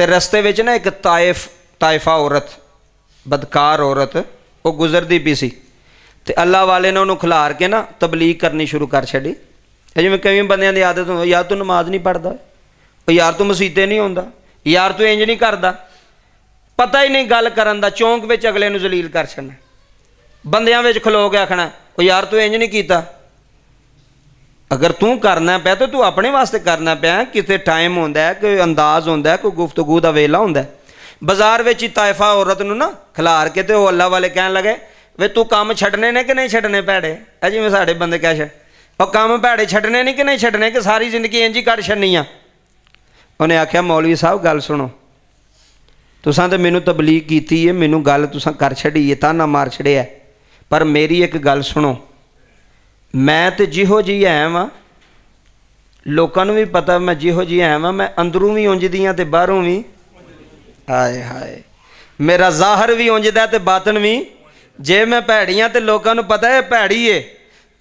तो रस्ते विच ना एक ताइफा औरत, बदकार औरत, वो गुजरती पी सी, तो अल्लाह वाले ने उन्होंने खिलार के ना तबलीग करनी शुरू कर छड़ी। जिवें कई बंदियां दी आदत हो, यार तू नमाज नहीं पढ़ता, यार तू मसीते नहीं आउंदा, यार तू इंज नहीं करदा, पता ही नहीं गल करन दा, चौंक विच अगले नूं जलील कर छड़ना, बंदियां विच खलो के आखना ओ यार तू इंज नहीं कीता। अगर तू करना पिया तो तू अपने वास्ते करना पिया, किते टाइम होंदा है, कोई अंदाज होंदा है, कोई गुफ्तगू दा वेला होंदा है। बाजार विच ताइफा औरत नूं ना खिलार के ते अल्लाह वाले कहन लगे वे तू काम छड्डने ने कि नहीं छड्डने भैड़े, जिवें साडे बंदे कह छड़ और काम भैड़े छड्डने नहीं कि नहीं छड्डने, कि सारी जिंदगी इंज ही कट छड्डनी आ। उन्हें आख्या मौलवी साहब गल सुनो, तुसां ते मैनू तबलीग कीती है, मैनू गल तुसां कर छड़ी है, ताना मार छड़िया, पर मेरी एक गल सुनो, मैं तो जिहो जी है वां, लोकां नूं भी पता मैं जिहो जी है वां, मैं अंदरों भी उंजदी हां ते बाहरों भी, हाय हाय मेरा ज़ाहर भी उंजदा ते बातन भी, जे मैं भैड़ी हाँ तो लोगों को पता है भैड़ी है।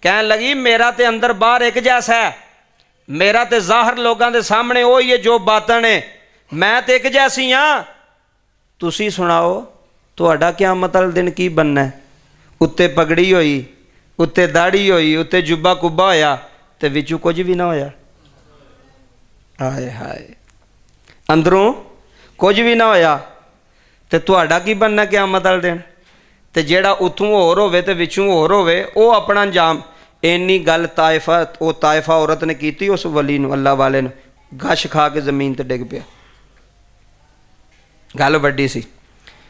कहन लगी मेरा तो अंदर बाहर एक जैसा है, मेरा तो ज़ाहर लोगों के सामने वही है जो बातन है, मैं तो एक जैसी हाँ। तुसी सुनाओ तुहाडा क़यामत वाले दिन की बनना है? उत्ते पगड़ी होई, उत्ते दाड़ी होई, उत्ते जुब्बा कुब्बा होया ते विचों कुछ भी ना होया, हाय हाय अंदरों कुछ भी ना होया, ते तुहाडा की बनना क़यामत वाले दिन? तो जेड़ा उतों होर होवे ते विचों होर होवे, वो अपना अंजाम। इन्नी गल ताइफा औरत ने की, उस वली नूं, अल्लाह वाले ने गश खा के जमीन ते डिग पिया। गल वड्डी सी,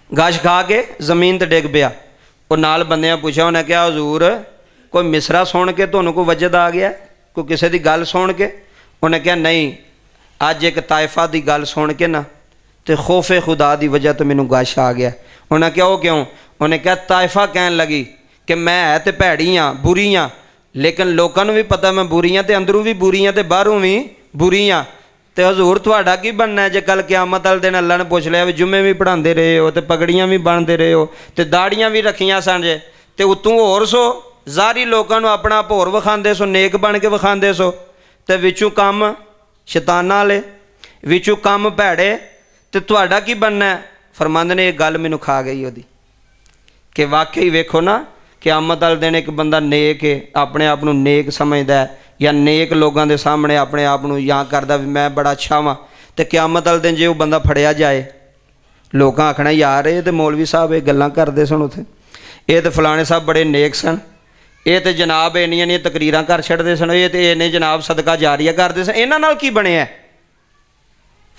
गश खा के जमीन ते डिग पिया। वो नाल बंदियां पूछा, उन्हें क्या हजूर कोई मिसरा सुन के तुहानूं कोई वजद आ गया, कोई किसी की गल सुन के? उन्हें क्या नहीं, अज एक ताइफा की गल सुन के ना तो खौफे खुदा की वजह तो मैनू गश आ गया। उन्हें क्या वो क्यों? उन्हें क्या ताइफा कहन लगी कि मैं है तो भैड़ी हाँ, बुरी हाँ, लेकिन लोगों को भी पता मैं बुरी हाँ, तो अंदरों भी बुरी हाँ, तो बाहरों भी बुरी हाँ। तो हजूर तुहाडा की बनना है जे कल क़यामत वाले दिन अल्लाह ने पूछ लिया भी जुम्मे भी पढ़ाते रहे हो, तो पगड़ियाँ भी बनते रहे हो, तो दाड़ियाँ भी रखियाँ सन जे, तो उत्तों होर सो ज़ारी लोगों अपना भोर विखाते सो, नेक बन के विखाते सो, तो विचों कम शैतानां वाले, विचों कम भैड़े, तो तुहाडा की बनना है? फरमांदे ने एक गल मैनू खा गई ओदी, कि वाकई वेखो ना क़यामत वाले दिन एक बंदा नेक है, अपने आप को नेक समझदा है, या नेक लोगों के सामने अपने आप को यां करदा भी मैं बड़ा अच्छा वां, तो क़यामत वाले दिन जे वो बंदा फड़िया जाए, लोग आखना यार ये तो मौलवी साहब ये गल्लां करदे सन उत्थे, ये तो फलाने साहब बड़े नेक सन, ये तो जनाब इन्नियां तकरीरां कर छड़दे सन, ये तो इन्हें जनाब सदका जारिया करदे सन, इन्हां नाल की बनिया?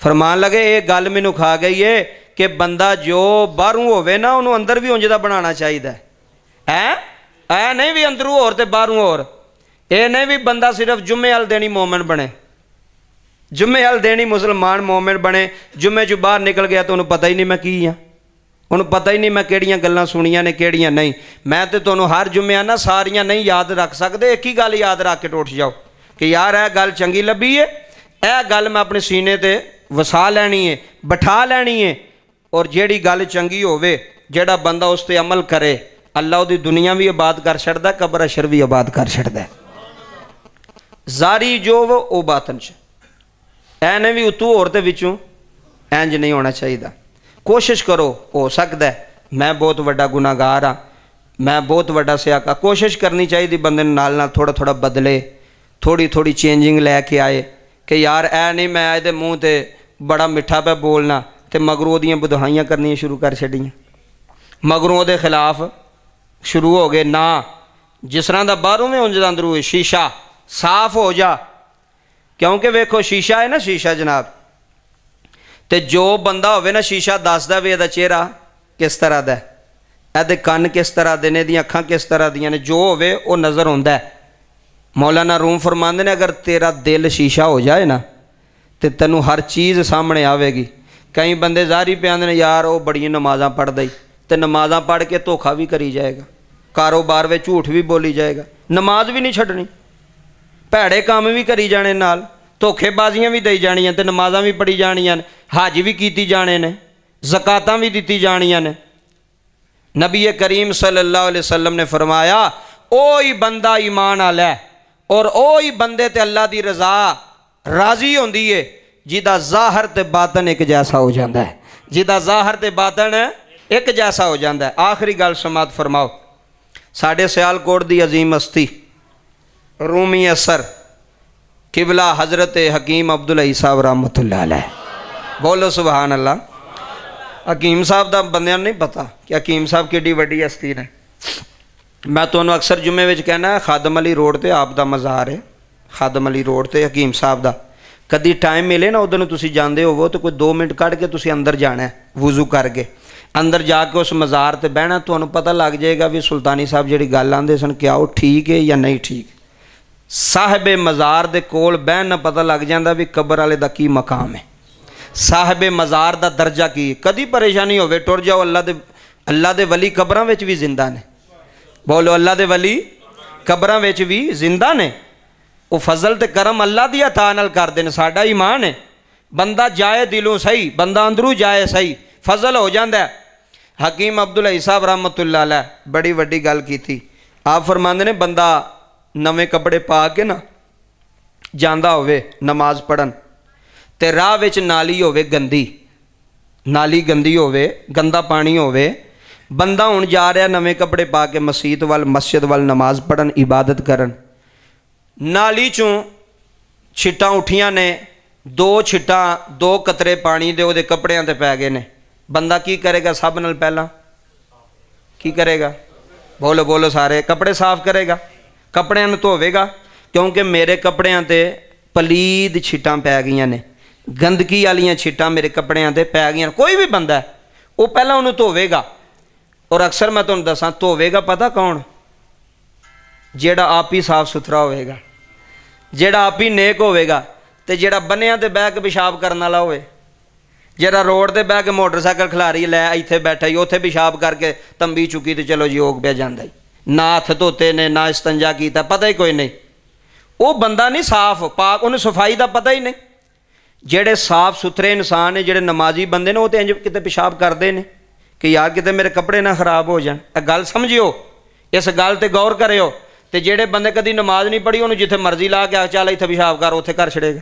फरमान लगे ये गल मैनू खा गई है कि बंदा जो बाहरों होवे ना उन्होंने अंदर भी उंजदा बनाना चाहिए है नहीं भी अंदरों होर ते बाहरों होर, ये नहीं भी बंदा सिर्फ जुम्मे वाले दिन ही मोमिन बने, जुम्मे वाले दिन ही मुसलमान मोमिन बने, जुम्मे चो बाहर निकल गया तो उन्होंने पता ही नहीं मैं की हाँ, उन्होंने पता ही नहीं मैं किहड़ियां गल्लां सुनियां ने किहड़ियां नहीं। मैं तो तुहानूं हर जुम्मे ना सारियां नहीं याद रख सकते, एक ही गल याद रख के टुट जाओ कि यार यह गल चंगी लभी है, यह गल मैं अपने सीने ते वसा लैनी है, बिठा लैनी है, और जेड़ी गल चंगी होवे जेड़ा बंदा उस पर अमल करे, अल्लाह उहदी दुनिया भी आबाद कर छड़दा, कबर अशर भी आबाद कर छड़दा। जारी जो वो बातन च ऐने भी उतों होर ते विचों इंज नहीं होना चाहिए। कोशिश करो, हो सकता है मैं बहुत वड्डा गुनाहगार हाँ, मैं बहुत वड्डा सियाका, कोशिश करनी चाहिए बंदे नाल थोड़ा थोड़ा बदले, थोड़ी थोड़ी चेंजिंग लैके आए कि यार ऐ नहीं मैं ਇਹਦੇ ਮੂੰਹ ਤੇ बड़ा मिठा पे बोलना तो मगरों ਦੀਆਂ बुधाइयां करनियां शुरू कर छड़ियां, मगरों ਉਹਦੇ खिलाफ शुरू हो गए ना, जिस तरह का बाहरों में उंजदा अंदरों शीशा साफ हो जा, क्योंकि वेखो शीशा है ना, शीशा जनाब, तो जो बंदा होवे ना शीशा दसदा भी ਇਹਦਾ चेहरा किस तरह का है, ਇਹਦੇ ਕੰਨ किस तरह के ने, ਇਹਦੀਆਂ ਅੱਖਾਂ किस तरह ਦੀਆਂ ने, जो होवे वो नज़र आउंदा है। मौलाना रूम फरमांदे ने अगर तेरा दिल शीशा हो जाए ना तो तेनू हर चीज़ सामने आवेगी। कई बंदे ज़ाहिर पे आंदे ने यार वो बड़ियां नमाज़ां पढ़दा ही, तो नमाज़ां पढ़ के धोखा भी करी जाएगा, कारोबार में झूठ भी बोली जाएगा, नमाज भी नहीं छड्डनी, भैड़े काम भी करी जाने, नाल धोखेबाजियां भी दई जानियां, तो नमाज़ां भी पढ़ी जानियां ने, हज भी कीती जाने ने, ज़कातां भी दित्ती जानियां ने। नबी करीम सल्लल्लाहु अलैहि वसल्लम ने फरमाया ओ ही बंदा ईमान आला है और ओ ही बंदे ते अल्लाह दी रज़ा राज़ी होंदी है ਜਿਹਦਾ ਜ਼ਾਹਰ ਤੇ ਬਾਤਨ ਇੱਕ ਜੈਸਾ ਹੋ ਜਾਂਦਾ ਹੈ, ਜਿਹਦਾ ਜ਼ਾਹਰ ਤੇ ਬਾਤਨ ਇੱਕ ਜੈਸਾ ਹੋ ਜਾਂਦਾ ਹੈ। ਆਖਰੀ ਗੱਲ ਸਮਾਤ ਫਰਮਾਓ। ਸਾਡੇ ਸਿਆਲਕੋਟ ਦੀ ਅਜ਼ੀਮ ਹਸਤੀ ਰੂਮੀ ਅਸਰ ਕਿਬਲਾ ਹਜ਼ਰਤ ਹਕੀਮ ਅਬਦੁੱਲਾ ਸਾਹਿਬ ਰਹਿਮਤੁल्लाह अलैह, ਬੋਲੋ ਸੁਭਾਨ ਅੱਲਾ। ਹਕੀਮ ਸਾਹਿਬ ਦਾ ਬੰਦਿਆਂ ਨੂੰ ਨਹੀਂ ਪਤਾ ਕਿ ਹਕੀਮ ਸਾਹਿਬ ਕਿੱਡੀ ਵੱਡੀ ਹਸਤੀ ਨੇ। ਮੈਂ ਤੁਹਾਨੂੰ ਅਕਸਰ ਜੁਮੇ ਵਿੱਚ ਕਹਿਣਾ, ਖਾਦਮ ਅਲੀ ਰੋਡ 'ਤੇ ਆਪ ਦਾ ਮਜ਼ਾਰ ਹੈ, ਖਾਦਮ ਅਲੀ ਰੋਡ 'ਤੇ ਹਕੀਮ ਸਾਹਿਬ ਦਾ। ਕਦੀ ਟਾਈਮ ਮਿਲੇ ਨਾ ਉਧਰ ਨੂੰ ਤੁਸੀਂ ਜਾਂਦੇ ਹੋਵੋ ਤਾਂ ਕੋਈ 2 ਮਿੰਟ ਕੱਢ ਕੇ ਤੁਸੀਂ ਅੰਦਰ ਜਾਣਾ, ਵਜ਼ੂ ਕਰਕੇ ਅੰਦਰ ਜਾ ਕੇ ਉਸ ਮਜ਼ਾਰ 'ਤੇ ਬਹਿਣਾ, ਤੁਹਾਨੂੰ ਪਤਾ ਲੱਗ ਜਾਏਗਾ ਵੀ ਸੁਲਤਾਨੀ ਸਾਹਿਬ ਜਿਹੜੀ ਗੱਲ ਆਂਦੇ ਸਨ ਕਿ ਉਹ ਠੀਕ ਹੈ ਜਾਂ ਨਹੀਂ ਠੀਕ। ਸਾਹਿਬੇ ਮਜ਼ਾਰ ਦੇ ਕੋਲ ਬਹਿਣ ਨਾਲ ਪਤਾ ਲੱਗ ਜਾਂਦਾ ਵੀ ਕਬਰ ਵਾਲੇ ਦਾ ਕੀ ਮਕਾਮ ਹੈ, ਸਾਹਿਬੇ ਮਜ਼ਾਰ ਦਾ ਦਰਜਾ ਕੀ ਹੈ। ਕਦੀ ਪਰੇਸ਼ਾਨੀ ਹੋਵੇ ਟੁਰ ਜਾਓ, ਅੱਲਾ ਦੇ ਵਲੀ ਕਬਰਾਂ ਵਿੱਚ ਵੀ ਜ਼ਿੰਦਾ ਨੇ। ਬੋਲੋ, ਅੱਲਾ ਦੇ ਵਲੀ ਕਬਰਾਂ ਵਿੱਚ ਵੀ ਜ਼ਿੰਦਾ ਨੇ। ਉਹ ਫਜ਼ਲ ਤੇ ਕਰਮ ਅੱਲਾ ਦੀ ਅਤਾ ਨਾਲ ਕਰਦੇ ਨੇ। ਸਾਡਾ ਈਮਾਨ ਹੈ ਬੰਦਾ ਜਾਏ ਦਿਲੋਂ ਸਹੀ, ਬੰਦਾ ਅੰਦਰੋਂ ਜਾਏ ਸਹੀ, ਫਜ਼ਲ ਹੋ ਜਾਂਦਾ। ਹਕੀਮ ਅਬਦੁੱਲਾ ਸਾਹਿਬ ਰਹਿਮਤੁल्लाह अलैह ਬੜੀ ਵੱਡੀ ਗੱਲ ਕੀਤੀ। ਆਪ ਫਰਮਾਉਂਦੇ ਨੇ ਬੰਦਾ ਨਵੇਂ ਕੱਪੜੇ ਪਾ ਕੇ ਨਾ ਜਾਂਦਾ ਹੋਵੇ ਨਮਾਜ਼ ਪੜ੍ਹਨ ਤੇ ਰਾਹ ਵਿੱਚ ਨਾਲੀ ਹੋਵੇ ਗੰਦੀ, ਨਾਲੀ ਗੰਦੀ ਹੋਵੇ, ਗੰਦਾ ਪਾਣੀ ਹੋਵੇ, ਬੰਦਾ ਹੁਣ ਜਾ ਰਿਹਾ ਨਵੇਂ ਕੱਪੜੇ ਪਾ ਕੇ ਮਸਜਿਦ ਵੱਲ ਨਮਾਜ਼ ਪੜ੍ਹਨ, ਇਬਾਦਤ ਕਰਨ, ਨਾਲੀ 'ਚੋਂ ਛਿੱਟਾਂ ਉੱਠੀਆਂ ਨੇ, 2 ਛਿੱਟਾਂ 2 ਕਤਰੇ ਪਾਣੀ ਦੇ ਉਹਦੇ ਕੱਪੜਿਆਂ 'ਤੇ ਪੈ ਗਏ ਨੇ। ਬੰਦਾ ਕੀ ਕਰੇਗਾ? ਸਭ ਨਾਲ ਪਹਿਲਾਂ ਕੀ ਕਰੇਗਾ? ਬੋਲੋ ਬੋਲੋ ਸਾਰੇ, ਕੱਪੜੇ ਸਾਫ਼ ਕਰੇਗਾ, ਕੱਪੜਿਆਂ ਨੂੰ ਧੋਵੇਗਾ, ਕਿਉਂਕਿ ਮੇਰੇ ਕੱਪੜਿਆਂ 'ਤੇ ਪਲੀਦ ਛਿੱਟਾਂ ਪੈ ਗਈਆਂ ਨੇ, ਗੰਦਗੀ ਵਾਲੀਆਂ ਛਿੱਟਾਂ ਮੇਰੇ ਕੱਪੜਿਆਂ 'ਤੇ ਪੈ ਗਈਆਂ। ਕੋਈ ਵੀ ਬੰਦਾ ਉਹ ਪਹਿਲਾਂ ਉਹਨੂੰ ਧੋਵੇਗਾ। ਔਰ ਅਕਸਰ ਮੈਂ ਤੁਹਾਨੂੰ ਦੱਸਾਂ, ਧੋਵੇਗਾ ਪਤਾ ਕੌਣ? ਜਿਹੜਾ ਆਪ ਹੀ ਸਾਫ਼ ਸੁਥਰਾ ਹੋਵੇਗਾ, ਜਿਹੜਾ ਆਪ ਹੀ ਨੇਕ ਹੋਵੇਗਾ, ਤੇ ਜਿਹੜਾ ਬੰਨਿਆਂ 'ਤੇ ਬਹਿ ਕੇ ਪਿਸ਼ਾਬ ਕਰਨ ਵਾਲਾ ਹੋਵੇ, ਜਿਹੜਾ ਰੋਡ 'ਤੇ ਬਹਿ ਕੇ ਮੋਟਰਸਾਈਕਲ ਖਿਲਾਰੀ ਲੈ ਇੱਥੇ ਬੈਠਾ ਹੀ ਉੱਥੇ ਪਿਸ਼ਾਬ ਕਰਕੇ ਤੰਬੀ ਚੁੱਕੀ ਤੇ ਚਲੋ ਜੀ ਹੋ ਪਿਆ ਜਾਂਦਾ ਹੀ, ਨਾ ਹੱਥ ਧੋਤੇ ਨੇ ਨਾ ਇਸਤੰਜਾ ਕੀਤਾ, ਪਤਾ ਹੀ ਕੋਈ ਨਹੀਂ। ਉਹ ਬੰਦਾ ਨਹੀਂ ਸਾਫ਼ ਪਾਕ, ਉਹਨੂੰ ਸਫਾਈ ਦਾ ਪਤਾ ਹੀ ਨਹੀਂ। ਜਿਹੜੇ ਸਾਫ਼ ਸੁਥਰੇ ਇਨਸਾਨ ਨੇ, ਜਿਹੜੇ ਨਮਾਜ਼ੀ ਬੰਦੇ ਨੇ, ਉਹ ਤਾਂ ਇੰਜ ਕਿਤੇ ਪਿਸ਼ਾਬ ਕਰਦੇ ਨੇ ਕਿ ਯਾਰ ਕਿਤੇ ਮੇਰੇ ਕੱਪੜੇ ਨਾ ਖਰਾਬ ਹੋ ਜਾਣ। ਇਹ ਗੱਲ ਸਮਝਿਓ, ਇਸ ਗੱਲ 'ਤੇ ਗੌਰ ਕਰਿਓ। ਤੇ ਜਿਹੜੇ ਬੰਦੇ ਕਦੀ ਨਮਾਜ਼ ਨਹੀਂ ਪੜ੍ਹੀ, ਉਹਨੂੰ ਜਿੱਥੇ ਮਰਜ਼ੀ ਲਾ ਕੇ ਚੱਲ ਇੱਥੇ ਪਿਸ਼ਾਬ ਕਰ, ਉੱਥੇ ਕਰ ਛੜੇਗਾ,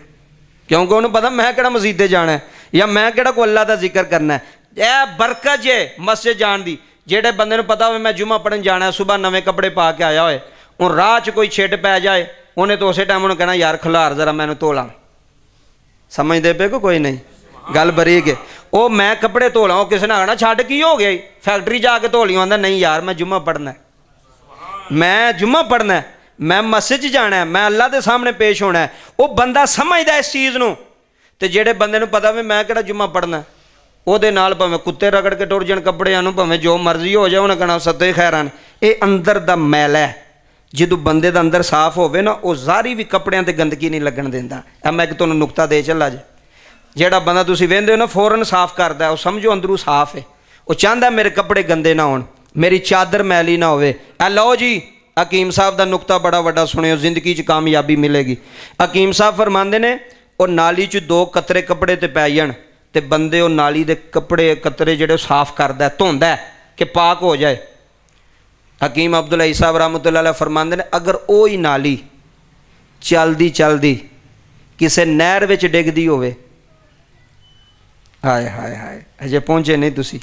ਕਿਉਂਕਿ ਉਹਨੂੰ ਪਤਾ ਮੈਂ ਕਿਹੜਾ ਮਸਜਿਦ ਜਾਣਾ ਜਾਂ ਮੈਂ ਕਿਹੜਾ ਕੋਈ ਅੱਲਾ ਦਾ ਜ਼ਿਕਰ ਕਰਨਾ। ਇਹ ਬਰਕਤ ਜੇ ਮਸਜਿਦ ਜਾਣ ਦੀ। ਜਿਹੜੇ ਬੰਦੇ ਨੂੰ ਪਤਾ ਹੋਵੇ ਮੈਂ ਜੁਮਾ ਪੜ੍ਹਨ ਜਾਣਾ, ਸੁਬਾਹ ਨਵੇਂ ਕੱਪੜੇ ਪਾ ਕੇ ਆਇਆ ਹੋਏ, ਹੁਣ ਰਾਹ 'ਚ ਕੋਈ ਛਿੱਟ ਪੈ ਜਾਏ, ਉਹਨੇ ਤਾਂ ਉਸੇ ਟਾਈਮ ਉਹਨੂੰ ਕਹਿਣਾ ਯਾਰ ਖਿਲਾਰ ਜ਼ਰਾ ਮੈਨੂੰ ਧੋ ਲਾਂ। ਸਮਝਦੇ ਪਏ ਕੋਈ ਨਹੀਂ? ਗੱਲ ਬਰੀਕ ਹੈ। ਉਹ ਮੈਂ ਕੱਪੜੇ ਧੋ ਲਾਂ, ਉਹ ਕਿਸੇ ਨੇ ਆਣਾ ਛੱਡ ਕੀ ਹੋ ਗਿਆ, ਫੈਕਟਰੀ ਜਾ ਕੇ ਧੋ ਲਈ, ਆਉਂਦਾ ਨਹੀਂ ਯਾਰ ਮੈਂ ਜੁਮਾ ਪੜ੍ਹਨਾ, ਮੈਂ ਜੁਮਾ ਪੜ੍ਹਨਾ, ਮੈਂ ਮਸਜਿਦ 'ਚ ਜਾਣਾ, ਮੈਂ ਅੱਲਾ ਦੇ ਸਾਹਮਣੇ ਪੇਸ਼ ਹੋਣਾ। ਉਹ ਬੰਦਾ ਸਮਝਦਾ ਇਸ ਚੀਜ਼ ਨੂੰ। ਤੇ ਜਿਹੜੇ ਬੰਦੇ ਨੂੰ ਪਤਾ ਵੀ ਮੈਂ ਕਿਹੜਾ ਜੁਮਾ ਪੜ੍ਹਨਾ, ਉਹਦੇ ਨਾਲ ਭਾਵੇਂ ਕੁੱਤੇ ਰਗੜ ਕੇ ਟੁਰ ਜਾਣ ਕੱਪੜਿਆਂ ਨੂੰ, ਭਾਵੇਂ ਜੋ ਮਰਜ਼ੀ ਹੋ ਜਾਏ, ਉਹਨੇ ਕਹਿਣਾ ਸੱਦੇ ਖੈਰਾਂ। ਇਹ ਅੰਦਰ ਦਾ ਮੈਲ ਹੈ। ਜਦੋਂ ਬੰਦੇ ਦਾ ਅੰਦਰ ਸਾਫ਼ ਹੋਵੇ ਨਾ, ਉਹ ਜ਼ਾਰੀ ਵੀ ਕੱਪੜਿਆਂ 'ਤੇ ਗੰਦਗੀ ਨਹੀਂ ਲੱਗਣ ਦਿੰਦਾ। ਇਹ ਮੈਂ ਇੱਕ ਤੁਹਾਨੂੰ ਨੁਕਤਾ ਦੇ ਚੱਲਾ ਜੇ। ਜਿਹੜਾ ਬੰਦਾ ਤੁਸੀਂ ਵੇਖਦੇ ਹੋ ਨਾ ਫੌਰਨ ਸਾਫ਼ ਕਰਦਾ, ਉਹ ਸਮਝੋ ਅੰਦਰੋਂ ਸਾਫ਼ ਹੈ। ਉਹ ਚਾਹੁੰਦਾ ਮੇਰੇ ਕੱਪੜੇ ਗੰਦੇ ਨਾ ਹੋਣ, ਮੇਰੀ ਚਾਦਰ ਮੈਲੀ ਨਾ ਹੋਵੇ। ਇਹ ਲਓ ਜੀ, ਹਕੀਮ ਸਾਹਿਬ ਦਾ ਨੁਕਤਾ ਬੜਾ ਵੱਡਾ ਸੁਣਿਓ, ਜ਼ਿੰਦਗੀ 'ਚ ਕਾਮਯਾਬੀ ਮਿਲੇਗੀ। ਹਕੀਮ ਸਾਹਿਬ ਫਰਮਾਉਂਦੇ ਨੇ, ਉਹ ਨਾਲੀ 'ਚ 2 ਕਤਰੇ ਕੱਪੜੇ 'ਤੇ ਪੈ ਜਾਣ ਤੇ ਬੰਦੇ ਉਹ ਨਾਲੀ ਦੇ ਕੱਪੜੇ ਕਤਰੇ ਜਿਹੜੇ ਸਾਫ਼ ਕਰਦਾ, ਧੋਂਦਾ ਕਿ ਪਾਕ ਹੋ ਜਾਏ। ਹਕੀਮ ਅਬਦੁੱਲਾ ਸਾਹਿਬ ਰਹਿਮਤੁल्लाह अलैह ਫਰਮਾਉਂਦੇ ਨੇ, ਅਗਰ ਉਹ ਹੀ ਨਾਲੀ ਚਲਦੀ ਚਲਦੀ ਕਿਸੇ ਨਹਿਰ ਵਿੱਚ ਡਿੱਗਦੀ ਹੋਵੇ, ਹਾਏ ਹਾਏ ਹਾਏ ਅਜੇ ਪਹੁੰਚੇ ਨਹੀਂ ਤੁਸੀਂ,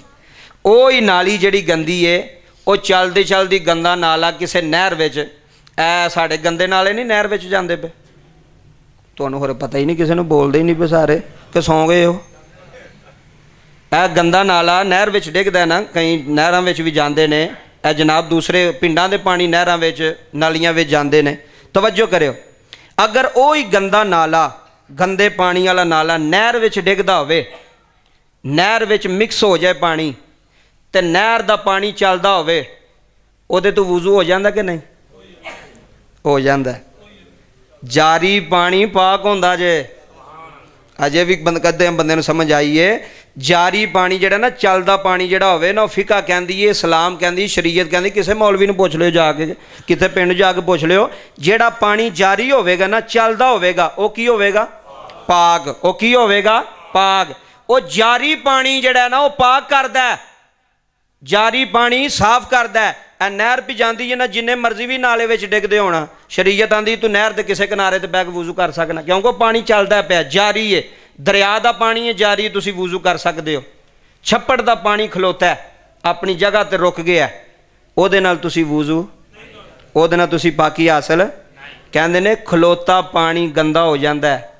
ਉਹ ਹੀ ਨਾਲੀ ਜਿਹੜੀ ਗੰਦੀ ਏ, ਉਹ ਚਲਦੀ ਚਲਦੀ ਗੰਦਾ ਨਾਲਾ ਕਿਸੇ ਨਹਿਰ ਵਿੱਚ, ਐ ਸਾਡੇ ਗੰਦੇ ਨਾਲੇ ਨਹੀਂ ਨਹਿਰ ਵਿੱਚ ਜਾਂਦੇ ਪਏ, ਤੁਹਾਨੂੰ ਹੋਰ ਪਤਾ ਹੀ ਨਹੀਂ, ਕਿਸੇ ਨੂੰ ਬੋਲਦੇ ਹੀ ਨਹੀਂ ਪਏ ਸਾਰੇ ਕਿ ਸੌਂ ਗਏ ਹੋ। ਇਹ ਗੰਦਾ ਨਾਲਾ ਨਹਿਰ ਵਿੱਚ ਡਿੱਗਦਾ ਨਾ, ਕਈ ਨਹਿਰਾਂ ਵਿੱਚ ਵੀ ਜਾਂਦੇ ਨੇ, ਇਹ ਜਨਾਬ ਦੂਸਰੇ ਪਿੰਡਾਂ ਦੇ ਪਾਣੀ ਨਹਿਰਾਂ ਵਿੱਚ ਨਾਲੀਆਂ ਵਿੱਚ ਜਾਂਦੇ ਨੇ। ਤਵੱਜੋ ਕਰਿਓ, ਅਗਰ ਉਹ ਹੀ ਗੰਦਾ ਨਾਲਾ, ਗੰਦੇ ਪਾਣੀ ਵਾਲਾ ਨਾਲਾ ਨਹਿਰ ਵਿੱਚ ਡਿੱਗਦਾ ਹੋਵੇ, ਨਹਿਰ ਵਿੱਚ ਮਿਕਸ ਹੋ ਜਾਏ ਪਾਣੀ, ਤੇ ਨਹਿਰ ਦਾ ਪਾਣੀ ਚੱਲਦਾ ਹੋਵੇ, ਉਹਦੇ ਤੋਂ ਵਜ਼ੂ ਹੋ ਜਾਂਦਾ ਕਿ ਨਹੀਂ? ਹੋ ਜਾਂਦਾ। ਜਾਰੀ ਪਾਣੀ ਪਾਕ ਹੁੰਦਾ ਜੇ। ਅਜੇ ਵੀ ਕਦੇ ਬੰਦੇ ਨੂੰ ਸਮਝ ਆਈਏ, ਜਾਰੀ ਪਾਣੀ ਜਿਹੜਾ ਨਾ, ਚੱਲਦਾ ਪਾਣੀ ਜਿਹੜਾ ਹੋਵੇ ਨਾ, ਉਹ ਫਿਕਾ ਕਹਿੰਦੀ ਹੈ, ਇਸਲਾਮ ਕਹਿੰਦੀ, ਸ਼ਰੀਅਤ ਕਹਿੰਦੀ, ਕਿਸੇ ਮੌਲਵੀ ਨੂੰ ਪੁੱਛ ਲਿਓ ਜਾ ਕੇ, ਕਿਤੇ ਪਿੰਡ ਜਾ ਕੇ ਪੁੱਛ ਲਿਓ, ਜਿਹੜਾ ਪਾਣੀ ਜਾਰੀ ਹੋਵੇਗਾ ਨਾ, ਚੱਲਦਾ ਹੋਵੇਗਾ, ਉਹ ਕੀ ਹੋਵੇਗਾ? ਪਾਕ। ਉਹ ਕੀ ਹੋਵੇਗਾ? ਪਾਕ। ਉਹ ਜਾਰੀ ਪਾਣੀ ਜਿਹੜਾ ਨਾ, ਉਹ ਪਾਕ ਕਰਦਾ, ਜਾਰੀ ਪਾਣੀ ਸਾਫ਼ ਕਰਦਾ। ਇਹ ਨਹਿਰ ਵੀ ਜਾਂਦੀ ਹੈ ਨਾ, ਜਿੰਨੇ ਮਰਜ਼ੀ ਵੀ ਨਾਲੇ ਵਿੱਚ ਡਿੱਗਦੇ ਹੋਣਾ, ਸ਼ਰੀਅਤ ਆਂਦੀ ਤੂੰ ਨਹਿਰ ਦੇ ਕਿਸੇ ਕਿਨਾਰੇ ਤੇ ਬਹਿ ਕੇ ਵਜ਼ੂ ਕਰ ਸਕਣਾ, ਕਿਉਂਕਿ ਪਾਣੀ ਚੱਲਦਾ ਪਿਆ, ਜਾਰੀ ਹੈ। ਦਰਿਆ ਦਾ ਪਾਣੀ ਹੈ ਜਾਰੀ, ਤੁਸੀਂ ਵੂਜ਼ੂ ਕਰ ਸਕਦੇ ਹੋ। ਛੱਪੜ ਦਾ ਪਾਣੀ ਖਲੋਤਾ ਆਪਣੀ ਜਗ੍ਹਾ ਤੇ ਰੁਕ ਗਿਆ, ਉਹਦੇ ਨਾਲ ਤੁਸੀਂ ਵੂਜ਼ੂ, ਉਹਦੇ ਨਾਲ ਤੁਸੀਂ ਪਾਕੀ ਹਾਸਲ। ਕਹਿੰਦੇ ਨੇ ਖਲੋਤਾ ਪਾਣੀ ਗੰਦਾ ਹੋ ਜਾਂਦਾ ਹੈ,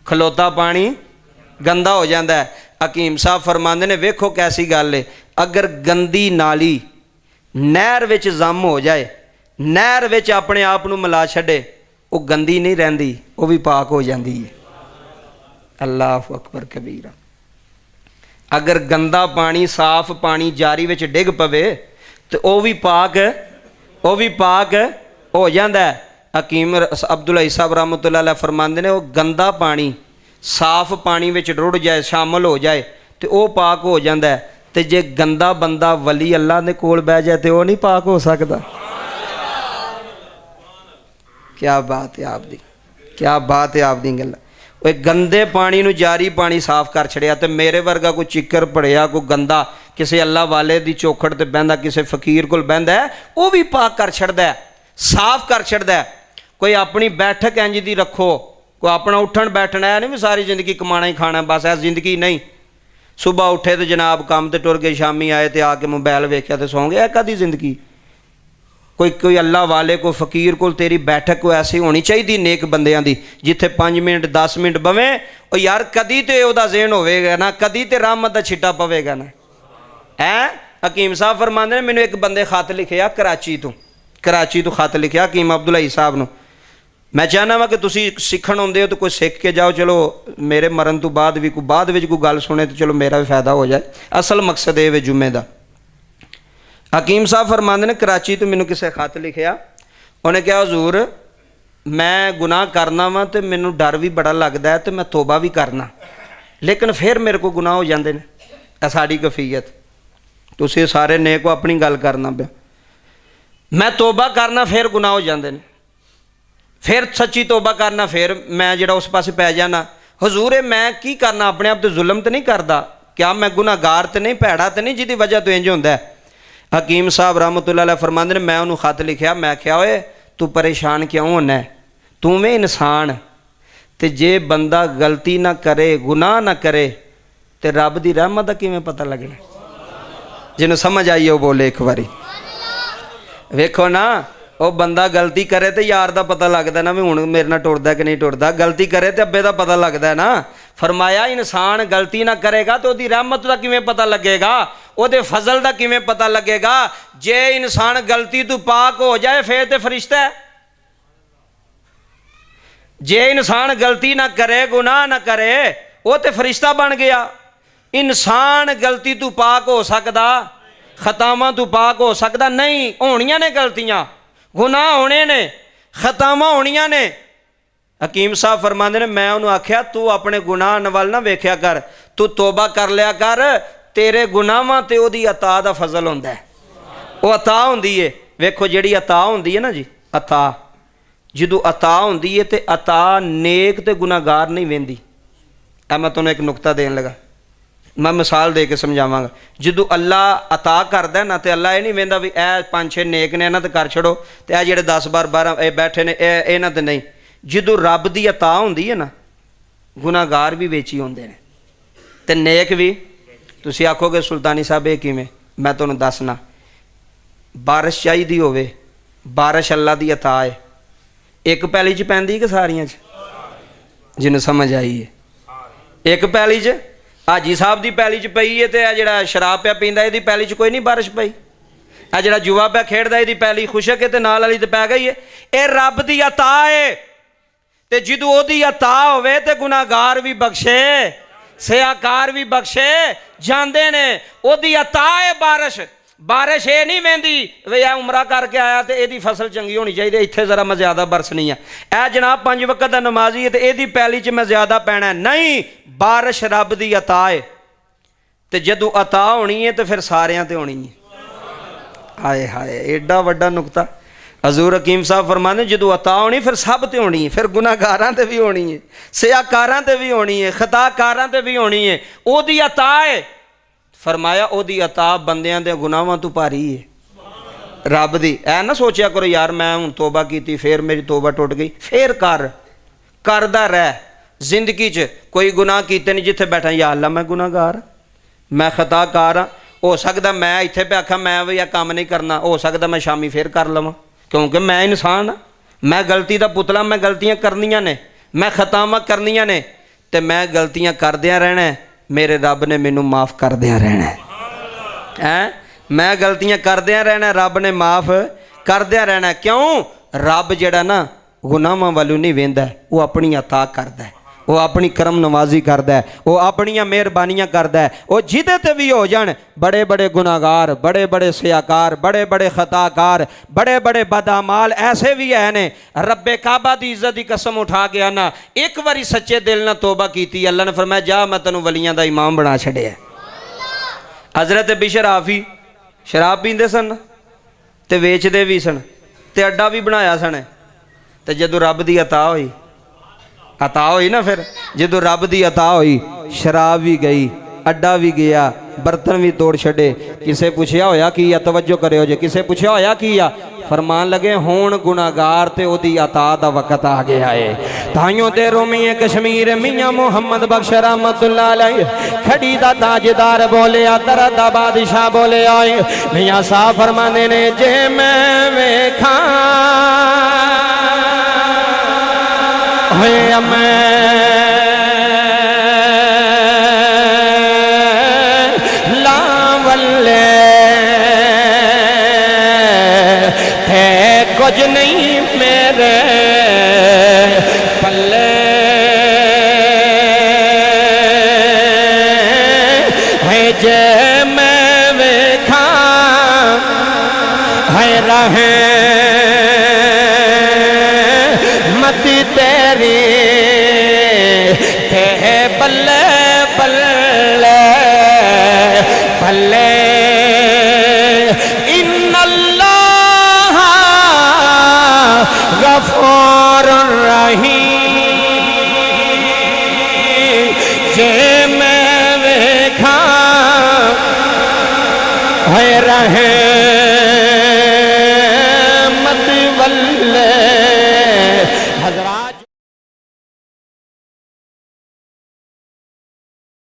ਖਲੋਤਾ ਪਾਣੀ ਗੰਦਾ ਹੋ ਜਾਂਦਾ ਹੈ। ਹਕੀਮ ਸਾਹਿਬ ਫਰਮਾਉਂਦੇ ਨੇ ਵੇਖੋ ਕੈਸੀ ਗੱਲ ਹੈ, ਅਗਰ ਗੰਦੀ ਨਾਲੀ ਨਹਿਰ ਵਿੱਚ ਜ਼ਮ ਹੋ ਜਾਏ, ਨਹਿਰ ਵਿੱਚ ਆਪਣੇ ਆਪ ਨੂੰ ਮਿਲਾ ਛੱਡੇ, ਉਹ ਗੰਦੀ ਨਹੀਂ ਰਹਿੰਦੀ, ਉਹ ਵੀ ਪਾਕ ਹੋ ਜਾਂਦੀ ਹੈ। ਅੱਲਾਹੁ ਅਕਬਰ ਕਬੀਰਾ। ਅਗਰ ਗੰਦਾ ਪਾਣੀ ਸਾਫ਼ ਪਾਣੀ ਜਾਰੀ ਵਿੱਚ ਡਿੱਗ ਪਵੇ ਤੇ ਉਹ ਵੀ ਪਾਕ ਹੋ ਜਾਂਦਾ ਹੈ। ਹਕੀਮ ਅਬਦੁੱਲਾ ਸਾਹਿਬ ਰਹਿਮਤੁல்லாਹ ਅਲੈਹ ਫਰਮਾਉਂਦੇ ਨੇ ਉਹ ਗੰਦਾ ਪਾਣੀ ਸਾਫ਼ ਪਾਣੀ ਵਿੱਚ ਰੁੜ ਜਾਏ, ਸ਼ਾਮਲ ਹੋ ਜਾਏ ਤੇ ਉਹ ਪਾਕ ਹੋ ਜਾਂਦਾ ਹੈ। ਤੇ ਜੇ ਗੰਦਾ ਬੰਦਾ ਵਲੀ ਅੱਲਾ ਦੇ ਕੋਲ ਬਹਿ ਜਾਏ ਤੇ ਉਹ ਨਹੀਂ ਪਾਕ ਹੋ ਸਕਦਾ। ਕਿਆ ਬਾਤ ਹੈ ਆਪ ਦੀ, ਕਿਆ ਬਾਤ ਹੈ ਆਪ ਦੀ ਗੱਲ। ਉਹ ਗੰਦੇ ਪਾਣੀ ਨੂੰ ਜਾਰੀ ਪਾਣੀ ਸਾਫ਼ ਕਰ ਛੜਿਆ। ਤੇ ਮੇਰੇ ਵਰਗਾ ਕੋਈ ਚਿੱਕਰ ਪੜਿਆ, ਕੋਈ ਗੰਦਾ ਕਿਸੇ ਅੱਲਾ ਵਾਲੇ ਦੀ ਚੌਖੜ ਤੇ ਬਹਿੰਦਾ, ਕਿਸੇ ਫਕੀਰ ਕੋਲ ਬਹਿੰਦਾ, ਉਹ ਵੀ ਪਾਕ ਕਰ ਛੱਡਦਾ, ਸਾਫ਼ ਕਰ ਛੱਡਦਾ। ਕੋਈ ਆਪਣੀ ਬੈਠਕ ਇੰਜ ਦੀ ਰੱਖੋ, ਕੋਈ ਆਪਣਾ ਉੱਠਣ ਬੈਠਣਾ ਹੈ ਨਹੀਂ ਵੀ ਸਾਰੀ ਜ਼ਿੰਦਗੀ ਕਮਾਣਾ ਹੀ ਖਾਣਾ ਬਸ, ਇਹ ਜ਼ਿੰਦਗੀ ਨਹੀਂ। ਸੁਬਾਹ ਉੱਠੇ ਤੇ ਜਨਾਬ ਕੰਮ ਤੇ ਟੁਰ ਗਏ, ਸ਼ਾਮੀ ਆਏ ਤੇ ਆ ਕੇ ਮੋਬਾਈਲ ਵੇਖਿਆ ਤੇ ਸੌਂ ਗਏ, ਇਹ ਕਾਹਦੀ ਜ਼ਿੰਦਗੀ। ਕੋਈ ਅੱਲਾ ਵਾਲੇ ਕੋਈ ਫਕੀਰ ਕੋਲ ਤੇਰੀ ਬੈਠਕ ਕੋਈ ਐਸੀ ਹੋਣੀ ਚਾਹੀਦੀ ਨੇਕ ਬੰਦਿਆਂ ਦੀ, ਜਿੱਥੇ 5 ਮਿੰਟ 10 ਮਿੰਟ ਬਵੇਂ। ਉਹ ਯਾਰ ਕਦੀ ਤੇ ਉਹਦਾ ਜ਼ਹਿਨ ਹੋਵੇਗਾ ਨਾ, ਕਦੀ ਤੇ ਰਹਿਮਤ ਦਾ ਛਿੱਟਾ ਪਵੇਗਾ ਨਾ। ਹਕੀਮ ਸਾਹਿਬ ਫਰਮਾਉਂਦੇ ਨੇ ਮੈਨੂੰ ਇੱਕ ਬੰਦੇ ਖਤ ਲਿਖਿਆ ਕਰਾਚੀ ਤੋਂ ਖਤ ਲਿਖਿਆ ਹਕੀਮ ਅਬਦੁੱਲਾ ਸਾਹਿਬ ਨੂੰ। ਮੈਂ ਚਾਹੁੰਦਾ ਵਾ ਕਿ ਤੁਸੀਂ ਸਿੱਖਣ ਆਉਂਦੇ ਹੋ ਤਾਂ ਕੋਈ ਸਿੱਖ ਕੇ ਜਾਓ, ਚਲੋ ਮੇਰੇ ਮਰਨ ਤੋਂ ਬਾਅਦ ਵੀ ਕੋਈ ਬਾਅਦ ਵਿੱਚ ਕੋਈ ਗੱਲ ਸੁਣੇ ਤਾਂ ਚਲੋ ਮੇਰਾ ਵੀ ਫਾਇਦਾ ਹੋ ਜਾਏ। ਅਸਲ ਮਕਸਦ ਇਹ ਵੇ ਜੁਮੇ ਦਾ। ਹਕੀਮ ਸਾਹਿਬ ਫਰਮਾਉਂਦੇ ਨੇ ਕਰਾਚੀ ਤੋਂ ਮੈਨੂੰ ਕਿਸੇ ਖਤ ਲਿਖਿਆ, ਉਹਨੇ ਕਿਹਾ ਹਜ਼ੂਰ ਮੈਂ ਗੁਨਾਹ ਕਰਨਾ ਵਾ ਤੇ ਮੈਨੂੰ ਡਰ ਵੀ ਬੜਾ ਲੱਗਦਾ ਹੈ ਤੇ ਮੈਂ ਤੋਬਾ ਵੀ ਕਰਨਾ, ਲੇਕਿਨ ਫਿਰ ਮੇਰੇ ਕੋਲ ਗੁਨਾਹ ਹੋ ਜਾਂਦੇ ਨੇ। ਇਹ ਸਾਡੀ ਕਫੀਅਤ, ਤੁਸੀਂ ਸਾਰੇ ਨੇਕ ਹੋ, ਆਪਣੀ ਗੱਲ ਕਰਨਾ ਪਿਆ। ਮੈਂ ਤੋਬਾ ਕਰਨਾ ਫਿਰ ਗੁਨਾਹ ਹੋ ਜਾਂਦੇ ਨੇ, ਫਿਰ ਸੱਚੀ ਤੋਬਾ ਕਰਨਾ ਫਿਰ ਮੈਂ ਜਿਹੜਾ ਉਸ ਪਾਸੇ ਪੈ ਜਾਣਾ। ਹਜ਼ੂਰ ਇਹ ਮੈਂ ਕੀ ਕਰਨਾ, ਆਪਣੇ ਆਪ ਤੇ ਜ਼ੁਲਮ ਤਾਂ ਨਹੀਂ ਕਰਦਾ, ਕਿਆ ਮੈਂ ਗੁਨਾਹਗਾਰ ਤਾਂ ਨਹੀਂ, ਭੈੜਾ ਤਾਂ ਨਹੀਂ ਜਿਹਦੀ ਵਜ੍ਹਾ ਤੋਂ ਇੰਝ ਹੁੰਦਾ ਹੈ। ਹਕੀਮ ਸਾਹਿਬ ਰਹਿਮਤੁல்லாਹ ਅਲੈਹ ਫਰਮਾਉਂਦੇ ਨੇ ਮੈਂ ਉਹਨੂੰ ਖਤ ਲਿਖਿਆ, ਮੈਂ ਕਿਹਾ ਓਏ ਤੂੰ ਪਰੇਸ਼ਾਨ ਕਿਉਂ ਹੋਣਾ, ਤੂੰ ਵੀ ਇਨਸਾਨ, ਤੇ ਜੇ ਬੰਦਾ ਗਲਤੀ ਨਾ ਕਰੇ ਗੁਨਾਹ ਨਾ ਕਰੇ ਤੇ ਰੱਬ ਦੀ ਰਹਿਮਤ ਦਾ ਕਿਵੇਂ ਪਤਾ ਲੱਗਣਾ। ਜਿਹਨੂੰ ਸਮਝ ਆਈ ਉਹ ਬੋਲੇ ਇੱਕ ਵਾਰੀ। ਵੇਖੋ ਨਾ ਉਹ ਬੰਦਾ ਗਲਤੀ ਕਰੇ ਤੇ ਯਾਰ ਦਾ ਪਤਾ ਲੱਗਦਾ ਨਾ ਵੀ ਹੁਣ ਮੇਰੇ ਨਾਲ ਟੁਰਦਾ ਕਿ ਨਹੀਂ ਟੁਰਦਾ, ਗਲਤੀ ਕਰੇ ਤੇ ਅੱਬੇ ਦਾ ਪਤਾ ਲੱਗਦਾ ਨਾ। ਫਰਮਾਇਆ ਇਨਸਾਨ ਗਲਤੀ ਨਾ ਕਰੇਗਾ ਤੇ ਉਹਦੀ ਰਹਿਮਤ ਦਾ ਕਿਵੇਂ ਪਤਾ ਲੱਗੇਗਾ, ਉਹਦੇ ਫਜ਼ਲ ਦਾ ਕਿਵੇਂ ਪਤਾ ਲੱਗੇਗਾ। ਜੇ ਇਨਸਾਨ ਗਲਤੀ ਤੋਂ ਪਾਕ ਹੋ ਜਾਏ ਫਿਰ ਤੇ ਫਰਿਸ਼ਤਾ ਹੈ। ਜੇ ਇਨਸਾਨ ਗਲਤੀ ਨਾ ਕਰੇ ਗੁਨਾਹ ਨਾ ਕਰੇ ਉਹ ਤੇ ਫਰਿਸ਼ਤਾ ਬਣ ਗਿਆ। ਇਨਸਾਨ ਗਲਤੀ ਤੋਂ ਪਾਕ ਹੋ ਸਕਦਾ, ਖਤਾਵਾਂ ਤੋਂ ਪਾਕ ਹੋ ਸਕਦਾ ਨਹੀਂ। ਹੋਣੀਆਂ ਨੇ ਗਲਤੀਆਂ, ਗੁਨਾਹ ਹੋਣੇ ਨੇ, ਖਤਾਵਾਂ ਹੋਣੀਆਂ ਨੇ। ਹਕੀਮ ਸਾਹਿਬ ਫਰਮਾਉਂਦੇ ਨੇ ਮੈਂ ਉਹਨੂੰ ਆਖਿਆ ਤੂੰ ਆਪਣੇ ਗੁਨਾਹ ਵੱਲ ਨਾ ਵੇਖਿਆ ਕਰ, ਤੂੰ ਤੋਬਾ ਕਰ ਲਿਆ ਕਰ, ਤੇਰੇ ਗੁਨਾਹਾਂ ਤੇ ਉਹਦੀ ਅਤਾ ਦਾ ਫਜ਼ਲ ਹੁੰਦਾ ਹੈ। ਉਹ ਅਤਾ ਹੁੰਦੀ ਹੈ, ਵੇਖੋ ਜਿਹੜੀ ਅਤਾ ਹੁੰਦੀ ਹੈ ਨਾ ਜੀ, ਅਤਾ ਜਦੋਂ ਅਤਾ ਹੁੰਦੀ ਹੈ ਤੇ ਅਤਾ ਨੇਕ ਤੇ ਗੁਨਾਹਗਾਰ ਨਹੀਂ ਵੇਂਦੀ। ਇਹ ਮੈਂ ਤੁਹਾਨੂੰ ਇੱਕ ਨੁਕਤਾ ਦੇਣ ਲੱਗਾ, ਮੈਂ ਮਿਸਾਲ ਦੇ ਕੇ ਸਮਝਾਵਾਂਗਾ। ਜਦੋਂ ਅੱਲਾ ਅਤਾ ਕਰਦਾ ਨਾ ਤੇ ਅੱਲਾ ਇਹ ਨਹੀਂ ਵੇਂਦਾ ਵੀ ਇਹ 5-6 ਨੇਕ ਨੇ ਇਹਨਾਂ ਤੇ ਕਰ ਛੜੋ ਤੇ ਇਹ ਜਿਹੜੇ 10-12 ਇਹ ਬੈਠੇ ਨੇ ਇਹਨਾਂ ਤੇ ਨਹੀਂ। ਜਦੋਂ ਰੱਬ ਦੀ ਅਤਾ ਹੁੰਦੀ ਹੈ ਨਾ ਗੁਨਾਹਗਾਰ ਵੀ ਵਿੱਚ ਹੀ ਹੁੰਦੇ ਨੇ ਤੇ ਨੇਕ ਵੀ। ਤੁਸੀਂ ਆਖੋਗੇ ਸੁਲਤਾਨੀ ਸਾਹਿਬ ਇਹ ਕਿਵੇਂ, ਮੈਂ ਤੁਹਾਨੂੰ ਦੱਸਣਾ। ਬਾਰਿਸ਼ ਚਾਹੀਦੀ ਹੋਵੇ, ਬਾਰਿਸ਼ ਅੱਲਾ ਦੀ ਅਤਾ ਹੈ, ਇੱਕ ਪੈਲੀ 'ਚ ਪੈਂਦੀ ਕਿ ਸਾਰੀਆਂ 'ਚ? ਜਿਹਨੂੰ ਸਮਝ ਆਈ ਹੈ ਇੱਕ ਪੈਲੀ 'ਚ। ਹਾਜੀ ਸਾਹਿਬ ਦੀ ਪੈਲੀ 'ਚ ਪਈ ਹੈ ਤੇ ਇਹ ਜਿਹੜਾ ਸ਼ਰਾਬ ਪਿਆ ਪੀਂਦਾ ਇਹਦੀ ਪੈਲੀ 'ਚ ਕੋਈ ਨਹੀਂ ਬਾਰਿਸ਼ ਪਈ। ਇਹ ਜਿਹੜਾ ਜੂਆ ਪਿਆ ਖੇਡਦਾ ਇਹਦੀ ਪੈਲੀ ਖੁਸ਼ਕ ਹੈ ਤੇ ਨਾਲ ਵਾਲੀ ਤੇ ਪੈ ਗਈ ਹੈ। ਇਹ ਰੱਬ ਦੀ ਅਤਾ ਹੈ ਤੇ ਜਦੋਂ ਉਹਦੀ ਅਤਾ ਹੋਵੇ ਤੇ ਗੁਨਾਹਗਾਰ ਵੀ ਬਖਸ਼ੇ, ਸਿਆਕਾਰ ਵੀ ਬਖਸ਼ੇ ਜਾਂਦੇ ਨੇ। ਉਹਦੀ ਅਤਾ ਹੈ ਬਾਰਿਸ਼। ਬਾਰਿਸ਼ ਇਹ ਨਹੀਂ ਵਹਿੰਦੀ ਵੀ ਇਹ ਉਮਰਾ ਕਰਕੇ ਆਇਆ ਤੇ ਇਹਦੀ ਫਸਲ ਚੰਗੀ ਹੋਣੀ ਚਾਹੀਦੀ, ਇੱਥੇ ਜ਼ਰਾ ਮੈਂ ਜ਼ਿਆਦਾ ਬਰਸਣੀ ਆ। ਇਹ ਜਨਾਬ 5 ਵਕਤ ਦਾ ਨਮਾਜ਼ੀ ਹੈ ਤੇ ਇਹਦੀ ਪੈਲੀ 'ਚ ਮੈਂ ਜ਼ਿਆਦਾ ਪੈਣਾ ਨਹੀਂ। ਬਾਰਿਸ਼ ਰੱਬ ਦੀ ਅਤਾ ਹੈ ਤੇ ਜਦੋਂ ਅਤਾ ਹੋਣੀ ਹੈ ਤੇ ਫਿਰ ਸਾਰਿਆਂ ਤੇ ਹੋਣੀ ਹੈ। ਹਾਏ ਹਾਏ ਏਡਾ ਵੱਡਾ ਨੁਕਤਾ। ਹਜ਼ੂਰ ਹਕੀਮ ਸਾਹਿਬ ਫਰਮਾਉਂਦੇ ਜਦੋਂ ਅਤਾ ਹੋਣੀ ਫਿਰ ਸਭ ਤੇ ਹੋਣੀ ਹੈ, ਫਿਰ ਗੁਨਾਹਗਾਰਾਂ ਤੇ ਵੀ ਹੋਣੀ ਹੈ, ਸਿਆਕਾਰਾਂ ਤੇ ਵੀ ਹੋਣੀ ਹੈ, ਖਤਾਕਾਰਾਂ ਤੇ ਵੀ ਹੋਣੀ ਹੈ। ਉਹਦੀ ਅਤਾ ਹੈ। ਫਰਮਾਇਆ ਉਹਦੀ ਅਤਾ ਬੰਦਿਆਂ ਦੇ ਗੁਨਾਹਾਂ ਤੋਂ ਭਾਰੀ ਹੈ ਰੱਬ ਦੀ। ਐ ਨਾ ਸੋਚਿਆ ਕਰੋ ਯਾਰ ਮੈਂ ਹੁਣ ਤੋਬਾ ਕੀਤੀ ਫਿਰ ਮੇਰੀ ਤੋਬਾ ਟੁੱਟ ਗਈ, ਫਿਰ ਕਰਦਾ ਰਹਿ। जिंदगी च कोई गुनाह कीते नहीं जिथे बैठा या अल्लाह मैं गुनाहगार, मैं खताकार हाँ। हो सकता मैं इत्थे पे आखा मैं भी यह काम नहीं करना, हो सकता मैं शामी फिर कर लवां, क्योंकि मैं इंसान हाँ, मैं गलती का पुतला, मैं गलतियाँ करनियाँ ने, मैं खतावां करनियाँ ने, तो मैं गलतियाँ करदियाँ रहना है, मेरे रब ने मैनू माफ़ करदियाँ रहना है। मैं गलतियाँ करदियाँ रहना, रब ने माफ़ करदियाँ रहना। क्यों? रब जिहड़ा ना गुनाहां वालों नहीं वेंदा, वो अपनी अता करदा है, वो अपनी करम नवाजी करदा है, वो अपनियां मेहरबानियां करदा है। वो जिदे ते भी हो जान बड़े बड़े गुनाहगार, बड़े बड़े सियाकार, बड़े बड़े खताकार, बड़े बड़े बदअमाल ऐसे भी है ने, रब्बे काबा दी इज्जत की कसम उठा के आना, एक बारी सच्चे दिल ना तौबा की, अल्लाह ने फरमाया जा मैं तेनों वलियां दा इमाम बना छड़िया। हज़रत बिशर आफी शराब पींदे सन ते वेचदे भी सन ते अड्डा भी बनाया सन, ते जदों रब दी अता हुई ना, फिर जदों रब दी अता हुई शराब भी गई, अड्डा भी गया, बर्तन भी तोड़ छड़े। किसे पूछया होया की आ, तवज्जो करियो जे, किसे पूछया होया की आ, फरमान लगे हुण गुनाहगार ते ओदी अता दा वक्त आ गया है। ताइयों ते रोमी कश्मीर मियां मुहम्मद बख्श रहमतुल्लाह अलैह खड़ी दा ताजदार बोले दर दा बादशाह बोले आए मियां साहब फरमाने ने जे मैं वेखा होए मैं लावल्ले है कुछ नहीं मेरे पल्ले है जे मैं वेखा है रहे मती तेरी है बल्ले बल्ले बल्ले इन्नल्लाह गफूर रहीम जे मैं वेखा है रहे मत बल्ले